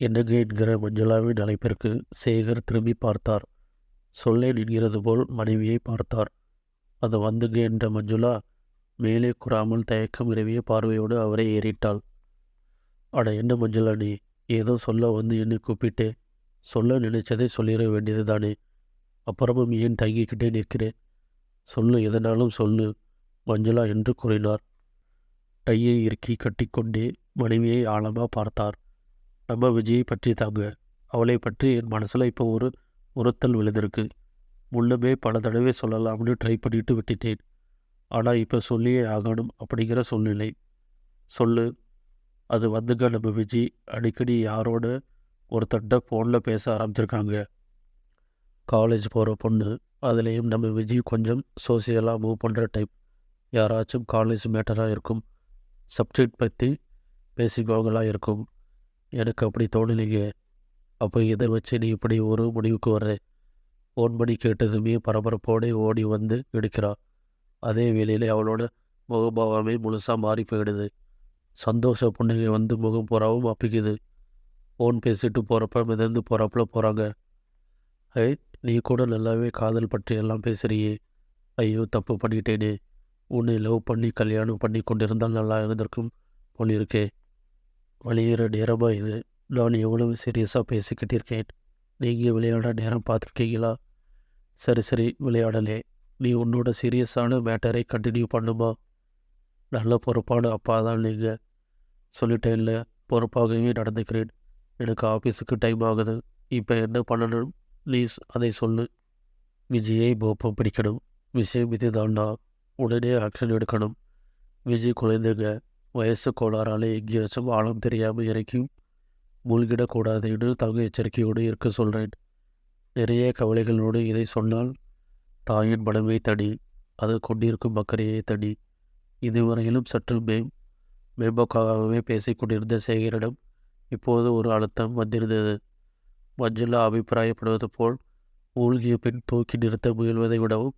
என்னங்க என்கிற மஞ்சுளாவின் அழைப்பிற்கு சேகர் திரும்பி பார்த்தார். சொல்லேன் என்கிறது போல் மனைவியை பார்த்தார். அது வந்துங்க என்ற மஞ்சுளா மேலே கூறாமல் தயக்கம் விரவிய பார்வையோடு அவரை ஏறிட்டாள். அட என்ன மஞ்சுளா நீ ஏதோ சொல்ல வந்து என்னை கூப்பிட்டே. சொல்ல நினைச்சதை சொல்லிட வேண்டியது தானே. அப்புறமும் ஏன் தங்கிக்கிட்டே நிற்கிறேன்? சொல்லு, எதனாலும் சொல்லு மஞ்சுளா என்று கூறினார். டையை இறுக்கி கட்டிக்கொண்டே மனைவியை ஆழமாக பார்த்தார். நம்ம விஜயை பற்றி தாங்க. அவளை பற்றி என் மனசில் இப்போ ஒரு உறுத்தல் விழுந்திருக்கு. முன்னமே பல தடவை சொல்லலாம்னு ட்ரை பண்ணிட்டு விட்டுட்டேன். ஆனால் இப்போ சொல்லியே ஆகணும் அப்படிங்கிற சூழ்நிலை. சொல்லு. அது வந்துங்க நம்ம விஜி அடிக்கடி யாரோட ஒருத்தட்ட ஃபோனில் பேச ஆரம்பிச்சிருக்காங்க. காலேஜ் போகிற பொண்ணு. அதுலேயும் நம்ம விஜி கொஞ்சம் சோசியலாக மூவ் பண்ணுற டைப். யாராச்சும் காலேஜ் மேட்டராக இருக்கும். சப்ஜெக்ட் பற்றி பேசிக்கோங்களாக இருக்கும். எனக்கு அப்படி தோணலைங்க. அப்போ இதை வச்சு நீ இப்படி ஒரு முடிவுக்கு வர்ற? ஃபோன் பண்ணி கேட்டதுமே பரபரப்போடு ஓடி வந்து எடுக்கிறா. அதே வேளையில் அவளோட முகபாவமே முழுசாக மாறி போயிடுது. சந்தோஷ புன்னகை வந்து முகம் பூராவும் அப்பிக்குது. ஃபோன் பேசிட்டு போகிறப்ப மிதந்து போகிறாப்புல போகிறாங்க. ஐ, நீ கூட நல்லாவே காதல் பற்றி எல்லாம் பேசுகிறியே. ஐயோ, தப்பு பண்ணிட்டேனே. உன்னை லவ் பண்ணி கல்யாணம் பண்ணி கொண்டிருந்தால் நல்லா இருந்திருக்கும் போலிருக்கே. வழியிற நேரமாக இது. நான் எவ்வளவு சீரியஸாக பேசிக்கிட்டு இருக்கேன். நீங்கள் விளையாட நேரம் பார்த்துருக்கீங்களா? சரி சரி, விளையாடலே. நீ உன்னோட சீரியஸான மேட்டரை கண்டினியூ பண்ணுமா? நல்ல பொறுப்பான அப்பா தான் நீங்கள். சொல்லிட்டேன்ல, பொறுப்பாகவே நடந்துக்கிறேன். எனக்கு ஆஃபீஸுக்கு டைம் ஆகுது. இப்போ என்ன பண்ணணும் ப்ளீஸ் அதை சொல்லு. விஜயை மோப்பம் பிடிக்கணும். விஷயம் இதுதான்டா. உடனே ஆக்ஷன் எடுக்கணும். விஜய் குழந்தைங்க. வயசு கோளாறால் எங்கேயாச்சும் ஆழம் தெரியாமல் இறக்கி மூழ்கிடக்கூடாதுன்னு தங்க எச்சரிக்கையோடு இருக்க சொல்கிறேன். நிறைய கவலைகளோடு இதை சொன்னால் தாயின் மனமே தனி. அது கொண்டிருக்கும் அக்கறையே தனி. இதுவரையிலும் சற்று மேம்போக்காகவே பேசிக்கொண்டிருந்த சேகரிடம் இப்போது ஒரு அழுத்தம் வந்திருந்தது. மஞ்சுளா அபிப்பிராயப்படுவது போல் மூழ்கிய பெண் தூக்கி நிறுத்த முயல்வதை விடவும்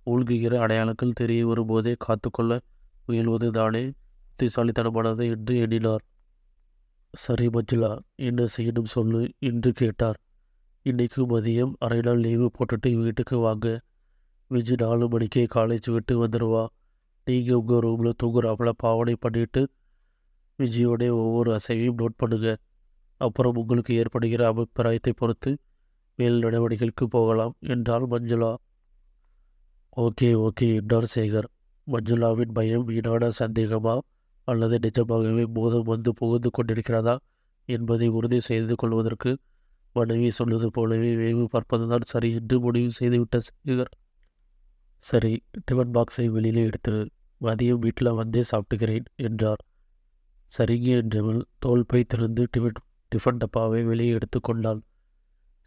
மூழ்குகிற அடையாளங்கள் தெரிய வரும்போதே காத்துக்கொள்ள முயல்வது தானே புத்திசாலித்தனமானது என்று எண்ணினார். சரி மஞ்சுளா, என்ன செய்யணும் சொல்லு என்று கேட்டார். இன்னைக்கு மதியம் அரை நாள் லீவு போட்டுட்டு வீட்டுக்கு வாங்க. விஜி 4 மணிக்கே காலேஜ் விட்டு வந்துடுவா. நீங்கள் உங்கள் ரூமில் தூங்குறாப்புல பாவனை பண்ணிவிட்டு விஜயோட ஒவ்வொரு அசைவையும் நோட் பண்ணுங்க. அப்புறம் உங்களுக்கு ஏற்படுகிற அபிப்பிராயத்தை பொறுத்து மேல் நடவடிக்கைக்கு போகலாம் என்றாள் மஞ்சுளா. ஓகே ஓகே என்றார் சேகர். மஞ்சுளாவின் பயம் வீணான சந்தேகமா அல்லது நிஜமாகவே போதம் வந்து புகுந்து கொண்டிருக்கிறதா என்பதை உறுதி செய்து கொள்வதற்கு மனைவி சொன்னது போலவே வேவு பார்ப்பதுதான் சரி என்று முடிவு செய்துவிட்ட சேகர், சரி, டிஃபன் பாக்ஸை வெளியிலே எடுத்துரு. மதியம் வீட்டில் வந்தே சாப்பிட்டுக்கிறேன் என்றார். சரிங்க என்றவள் தோல்பை திறந்து டிஃபன் டப்பாவை வெளியே எடுத்து கொண்டாள்.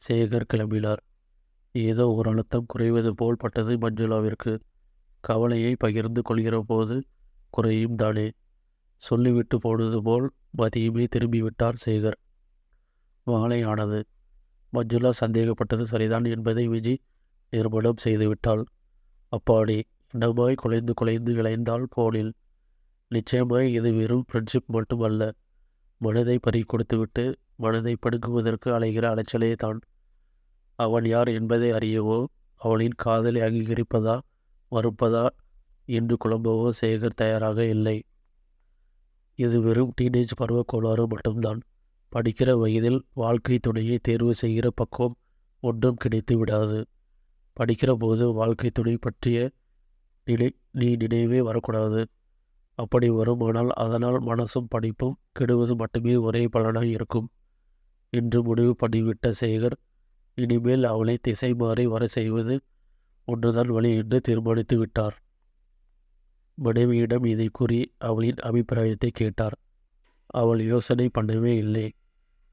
சேகர் கிளம்பினார். ஏதோ ஒரு அழுத்தம் குறைவது போல் பட்டது மஞ்சுளாவிற்கு. கவலையை பகிர்ந்து கொள்கிற போது குறையும் தானே. சொல்லிவிட்டு போனது போல் மதியமே திரும்பிவிட்டார் சேகர். மாலை ஆனது. மஞ்சுளா சந்தேகப்பட்டது சரிதான் என்பதை விஜி நிரூபணம் செய்துவிட்டாள். அப்பாடி, என்னமாய் குலைந்து குலைந்து இழைந்தாள் போனில். நிச்சயமாய் இது வெறும் ஃப்ரெண்ட்ஷிப் மட்டுமல்ல. மனதை பறி கொடுத்துவிட்டு மனதை படுக்குவதற்கு அலைகிற அலைச்சலே தான். அவன் யார் என்பதை அறியவோ அவளின் காதலை அங்கீகரிப்பதா மறுப்பதா என்று குழம்பவோ சேகர் தயாராக இல்லை. இது வெறும் டீனேஜ் பருவ கோளாறு மட்டும்தான். படிக்கிற வயதில் வாழ்க்கை துணையை தேர்வு செய்கிற பக்குவம் ஒன்றும் கிடைத்து விடாது. படிக்கிற போது வாழ்க்கை துணை பற்றிய நீ நினைவே வரக்கூடாது. அப்படி வருமானால் அதனால் மனசும் படிப்பும் கெடுவது மட்டுமே ஒரே பலனாய் இருக்கும் என்று முடிவு பண்ணிவிட்ட சேகர் இனிமேல் அவளை திசை மாறி வர செய்வது ஒன்றுதான் வழி என்று தீர்மானித்து விட்டார். மனைவியிடம் இதை கூறி அவளின் அபிப்பிராயத்தை கேட்டார். அவள் யோசனை பண்ணவே இல்லை.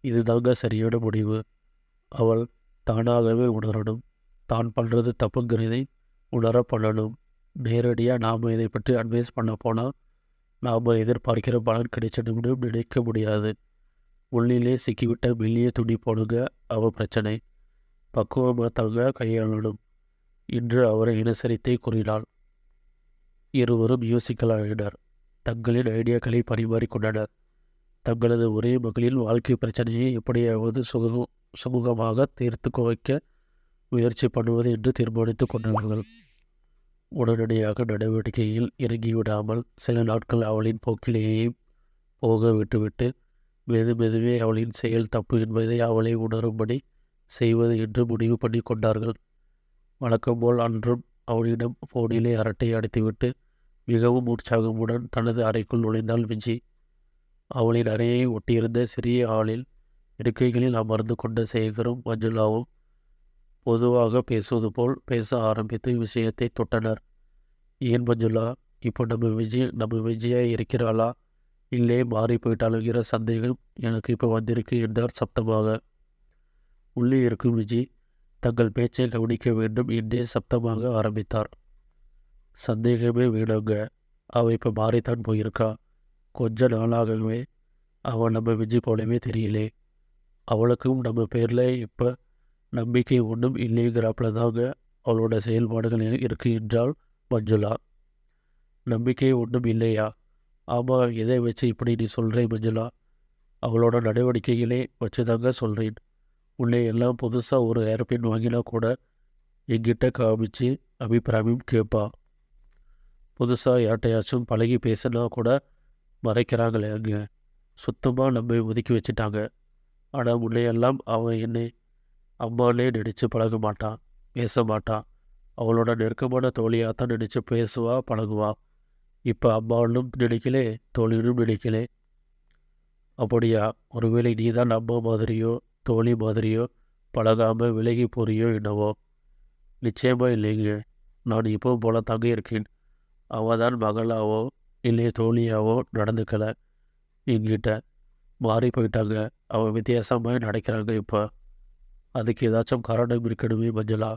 இதுதாங்க சரியான முடிவு. அவள் தானாகவே உணரணும். தான் பண்ணுறது தப்புங்கிறதை உணர பண்ணணும். நேரடியாக நாம் இதை பற்றி அட்வைஸ் பண்ண போனால் நாம் எதிர்பார்க்கிற பலன் கிடைச்சணும்னு நினைக்க முடியாது. உள்ளிலே சிக்கிவிட்ட மெல்லிய துணி போடுங்க அவள் பிரச்சனை. பக்குவமாக தாங்க கையாளணும் என்று அவரை இனசரித்தை கூறினாள். இருவரும் யோசிக்கலாயினர். தங்களின் ஐடியாக்களை பரிமாறிக்கொண்டனர். தங்களது ஒரே மகளின் வாழ்க்கை பிரச்சனையை எப்படியாவது சுமூகமாக தீர்த்து வைக்க முயற்சி பண்ணுவது என்று தீர்மானித்து கொண்டார்கள். உடனடியாக நடவடிக்கையில் இறங்கிவிடாமல் சில நாட்கள் அவளின் போக்கிலேயே போக விட்டுவிட்டு மெதுவே அவளின் செயல் தப்பு என்பதை அவளை உணரும்படி செய்வது என்று முடிவு பண்ணி கொண்டார்கள். வழக்கம்போல் அன்றும் அவளிடம் போனிலே அரட்டை அடித்துவிட்டு மிகவும் உற்சாகமுடன் தனது அறைக்குள் நுழைந்தாள் விஜி. அவளின் அறையை ஒட்டியிருந்த சிறிய ஆளில் இருக்கைகளில் அமர்ந்து கொண்ட சேகரும் மஞ்சுளாவும் பொதுவாக பேசுவது போல் பேச ஆரம்பித்து விஷயத்தை தொட்டனர். ஏன் மஞ்சுளா, இப்போ நம்ம விஜயா இருக்கிறாளா, இல்லே மாறி போயிட்டாளுங்கிற சந்தேகம் எனக்கு இப்போ வந்திருக்கு என்றார் சப்தமாக. உள்ளே இருக்கும் விஜி தங்கள் பேச்சை கவனிக்க வேண்டும் என்றே சப்தமாக ஆரம்பித்தார். சந்தேகமே வேணுங்க, அவள் இப்போ மாறித்தான் போயிருக்கா. கொஞ்ச நாளாகவே அவள் நம்ம விஜி போலவே தெரியலே. அவளுக்கும் நம்ம பேரில் இப்போ நம்பிக்கை ஒன்றும் இல்லைங்கிறாப்புல தாங்க அவளோட செயல்பாடுகள் இருக்கு என்றாள் மஞ்சுளா. நம்பிக்கை ஒன்றும் இல்லையா? ஆமாம், எதை வச்சு இப்படி நீ சொல்கிறேன் மஞ்சுளா? அவளோட நடவடிக்கைகளே வச்சு தாங்க சொல்கிறேன். உள்ளே எல்லாம் புதுசாக ஒரு ஏர்பின் வாங்கினா கூட என்கிட்ட காமிச்சு அபிப்பிராயம் கேட்பா. புதுசாக யார்ட்டையாச்சும் பழகி பேசினா கூட மறைக்கிறாங்களே அங்க. சுத்தமாக நம்ம ஒதுக்கி வச்சுட்டாங்க. ஆனால் முன்னையெல்லாம் அவன் என்னை அம்மானே நினச்சி பழக மாட்டான், பேச மாட்டான். அவளோட நெருக்கமான தோழியாகத்தான் நினச்சி பேசுவா, பழகுவா. இப்போ அம்மானும் நினைக்கலே, தோழினும் நினைக்கலே. அப்படியா? ஒருவேளை நீ தான் அம்மா மாதிரியோ தோழி மாதிரியோ பழகாமல் விலகி போறியோ என்னவோ? நிச்சயமாக இல்லைங்க, நான் இப்போ போல தாங்க இருக்கேன். அவள் தான் மகளாவோ இல்லை தோழியாவோ நடந்துக்கலை என்கிட்ட. மாறி போயிட்டாங்க. அவள் வித்தியாசமாக நடக்கிறாங்க இப்போ. அதுக்கு ஏதாச்சும் காரணம் இருக்கணுமே மஞ்சளா?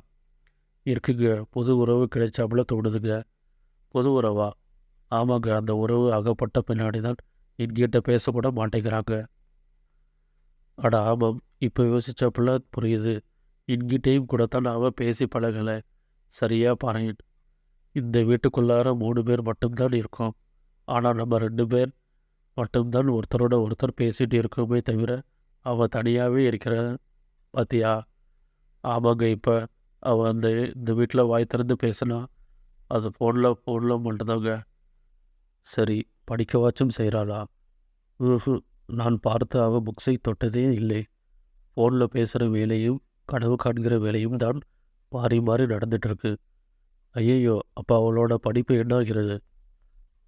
இருக்குங்க, புது உறவு கிடைச்சாப்புல தோணுதுங்க. புது உறவா? ஆமாங்க, அந்த உறவு அகப்பட்ட பின்னாடி தான் என்கிட்ட பேசக்கூட மாட்டேங்கிறாங்க. அட ஆமாம், இப்போ யோசிச்சப்பல புரியுது. என்கிட்டையும் கூட தான் அவன் பேசி பழகலை. சரியாக பாருங்க, இந்த வீட்டுக்குள்ளார 3 பேர் மட்டும்தான் இருக்கோம். ஆனால் நம்ம 2 பேர் மட்டும்தான் ஒருத்தரோட ஒருத்தர் பேசிகிட்டு இருக்கோமே தவிர அவள் தனியாகவே இருக்கிற பார்த்தியா? ஆமாங்க, இப்போ அவள் இந்த வீட்டில் வாய் திறந்து பேசினா அது ஃபோனில் மட்டும்தாங்க. சரி, படிக்கவாச்சும் செய்கிறாளா? நான் பார்த்து அவள் புக்ஸை தொட்டதே இல்லை. ஃபோனில் பேசுகிற வேலையும் கனவு காண்கிற வேலையும் தான் மாறி மாறி நடந்துகிட்ருக்கு. ஐயையோ, அப்போ அவளோட படிப்பு என்ன ஆகிறது?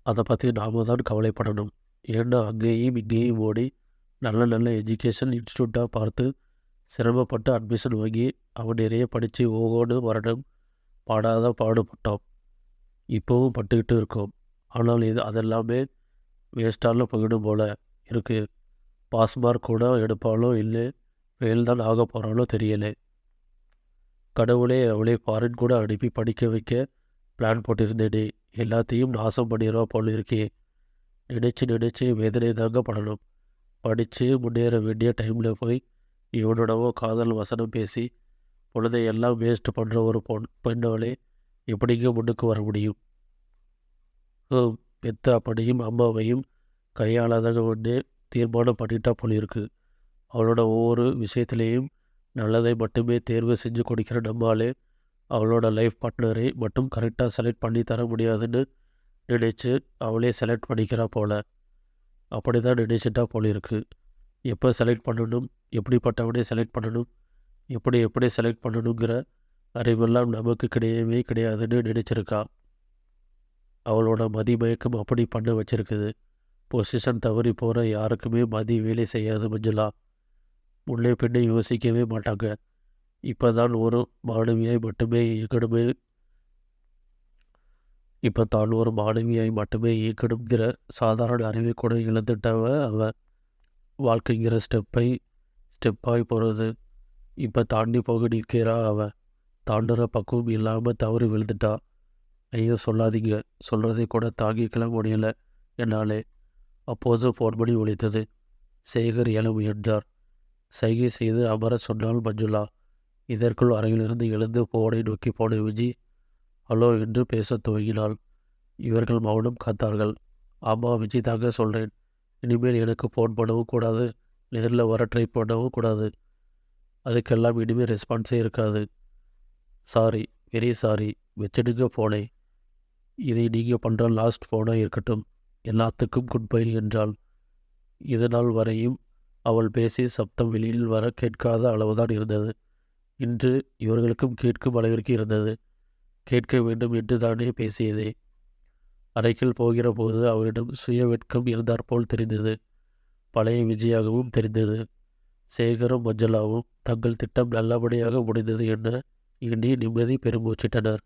அதை பற்றி நாம் தான் கவலைப்படணும். ஏன்னா அங்கேயும் இங்கேயும் ஓடி நல்ல எஜுகேஷன் இன்ஸ்டியூட்டாக பார்த்து சிரமப்பட்டு அட்மிஷன் வாங்கி அவன் நிறைய படித்து ஓகோடு வரணும் பாடாத பாடுபட்டோம். இப்போவும் பட்டுக்கிட்டு இருக்கோம். ஆனால் அதெல்லாமே வேஸ்டால போயிடும் போல் இருக்குது. பாஸ் மார்க் கூட எடுப்பாலோ இல்லை ஃபெயில் தான் ஆக போகிறாலோ தெரியலை. கடவுளே அவளை ஃபாரின் கூட அனுப்பி படிக்க வைக்க பிளான் போட்டிருந்தேனே, எல்லாத்தையும் நாசம் பண்ணிடுவா போல் இருக்கே. நினச்சி வேதனை தாங்க படணும். படித்து முன்னேற வேண்டிய டைமில் போய் இவனோடவோ காதல் வசனம் பேசி பொழுதையெல்லாம் வேஸ்ட் பண்ணுற ஒரு பெண்ணாலே எப்படிங்க முன்னுக்கு வர முடியும்? பெத்த அப்படியும் அம்மாவையும் கையாளாதவங்க ஒன்று தீர்மானம் பண்ணிட்டா போல் இருக்குது. அவளோட ஒவ்வொரு விஷயத்துலேயும் நல்லதை மட்டுமே தேர்வு செஞ்சு கொடுக்கிற நம்மாலே அவளோட லைஃப் பார்ட்னரை மட்டும் கரெக்டாக செலக்ட் பண்ணி தர முடியாதுன்னு நினச்சி அவளே செலக்ட் பண்ணிக்கிறா போல். அப்படி தான் நினச்சிட்டா போல் இருக்குது. எப்போ செலக்ட் பண்ணணும், எப்படிப்பட்டவனே செலக்ட் பண்ணணும், எப்படி செலக்ட் பண்ணணுங்கிற அறிவெல்லாம் நமக்கு கிடையாதுன்னு நினச்சிருக்கா. அவளோட மதிமயக்கம் அப்படி பண்ண வச்சிருக்குது. பொசிஷன் தவறி போகிற யாருக்குமே மதி வேலை செய்யாது மஞ்சுளா. முன்னே பின்னே யோசிக்கவே மாட்டாங்க. இப்போ தான் ஒரு மாணவியாய் மட்டுமே இயக்கணுங்கிற சாதாரண அறிவை கூட இழந்துட்டவ அவன். வாழ்க்கைங்கிற ஸ்டெப்பாய் போகிறது. இப்போ தாண்டி போக நிற்கிறா அவன். தாண்டுற பக்குவம் இல்லாமல் தவறி விழுந்துட்டா. ஐயோ சொல்லாதீங்க, சொல்கிறதை கூட தாங்கிக்கலாம் முடியலை என்னாலே. அப்போது ஃபோன் பண்ணி ஒலித்தது. சேகர் எழ முயன்றார். சைகை செய்து அமர சொன்னால் மஞ்சுளா. இதற்குள் அறையிலிருந்து எழுந்து போனை நோக்கி போன விஜி ஹலோ என்று பேசத் துவங்கினாள். இவர்கள் மௌனம் காத்தார்கள். ஆமாம் விஜி தாங்க சொல்கிறேன். இனிமேல் எனக்கு ஃபோன் பண்ணவும் கூடாது, நேரில் வர ட்ரை பண்ணவும் கூடாது. அதுக்கெல்லாம் இனிமேல் ரெஸ்பான்ஸே இருக்காது. சாரி, வெரி சாரி, வச்சிடுங்க ஃபோனை. இதை நீங்கள் பண்ணுற லாஸ்ட் ஃபோனாக இருக்கட்டும். எல்லாத்துக்கும் குட் பை என்றாள். இதனால் வரையும் அவள் பேசிய சப்தம் வெளியில் வர கேட்காத அளவுதான் இருந்தது. இன்று இவர்களுக்கும் கேட்கும் அளவிற்கு இருந்தது. கேட்க வேண்டும் என்று தானே பேசியதே. அறைக்குள் போகிற போது அவளிடம் சுய வெட்கம் இருந்தாற்போல் தெரிந்தது. பழைய விஜயாகவும் தெரிந்தது. சேகரும் மஞ்சளாவும் தங்கள் திட்டம் நல்லபடியாக முடிந்தது என எண்ணி நிம்மதி பெருமூச்சிட்டனர்.